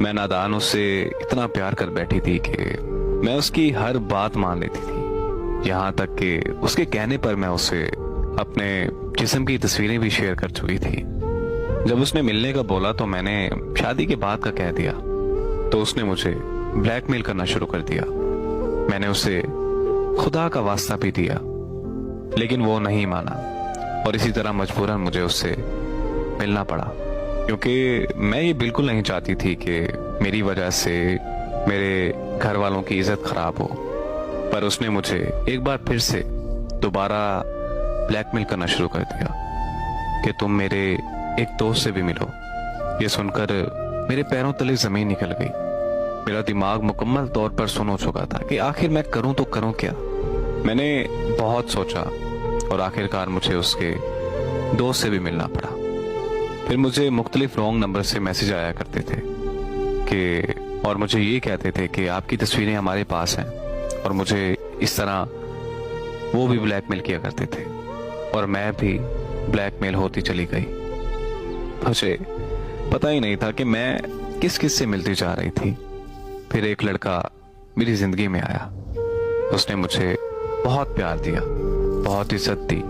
मैं नादान उससे इतना प्यार कर बैठी थी कि मैं उसकी हर बात मान लेती थी। यहाँ तक कि उसके कहने पर मैं उससे अपने जिस्म की तस्वीरें भी शेयर कर चुकी थी। जब उसने मिलने का बोला तो मैंने शादी के बाद का कह दिया, तो उसने मुझे ब्लैकमेल करना शुरू कर दिया। मैंने उसे खुदा का वास्ता भी दिया, लेकिन वो नहीं माना और इसी तरह मजबूरन मुझे उससे मिलना पड़ा, क्योंकि मैं ये बिल्कुल नहीं चाहती थी कि मेरी वजह से मेरे घर वालों की इज्जत खराब हो। पर उसने मुझे एक बार फिर से दोबारा ब्लैकमेल करना शुरू कर दिया कि तुम मेरे एक दोस्त से भी मिलो। ये सुनकर मेरे पैरों तले जमीन निकल गई। मेरा दिमाग मुकम्मल तौर पर सुन हो चुका था कि आखिर मैं करूं तो करूं क्या। मैंने बहुत सोचा और आखिरकार मुझे उसके दोस्त से भी मिलना पड़ा। फिर मुझे मुख्तलिफ रॉन्ग नंबर से मैसेज आया करते थे कि और मुझे ये कहते थे कि आपकी तस्वीरें हमारे पास हैं, और मुझे इस तरह वो भी ब्लैकमेल किया करते थे और मैं भी ब्लैकमेल होती चली गई। मुझे पता ही नहीं था कि मैं किस किस से मिलती जा रही थी। फिर एक लड़का मेरी जिंदगी में आया। उसने मुझे बहुत प्यार दिया, बहुत इज्जत दी।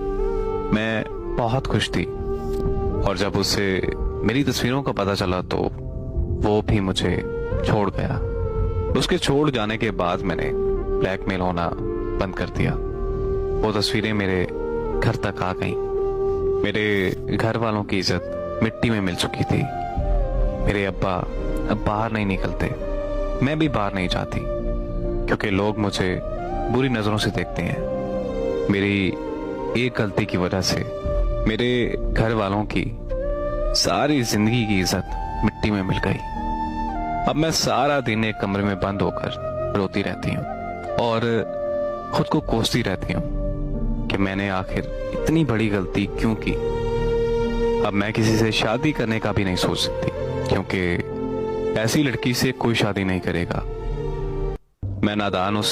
मैं बहुत खुश थी, और जब उसे मेरी तस्वीरों का पता चला तो वो भी मुझे छोड़ गया। उसके छोड़ जाने के बाद मैंने ब्लैकमेल होना बंद कर दिया। वो तस्वीरें मेरे घर तक आ गईं। मेरे घर वालों की इज्जत मिट्टी में मिल चुकी थी। मेरे अब्बा अब बाहर नहीं निकलते, मैं भी बाहर नहीं जाती, क्योंकि लोग मुझे बुरी नजरों से देखते हैं। मेरी एक गलती की वजह से मेरे घर वालों की सारी जिंदगी की इज्जत मिट्टी में मिल गई। अब मैं सारा दिन एक कमरे में बंद होकर रोती रहती हूँ और खुद को कोसती रहती हूँ कि मैंने आखिर इतनी बड़ी गलती क्यों की। अब मैं किसी से शादी करने का भी नहीं सोच सकती, क्योंकि ऐसी लड़की से कोई शादी नहीं करेगा। मैं नादान उस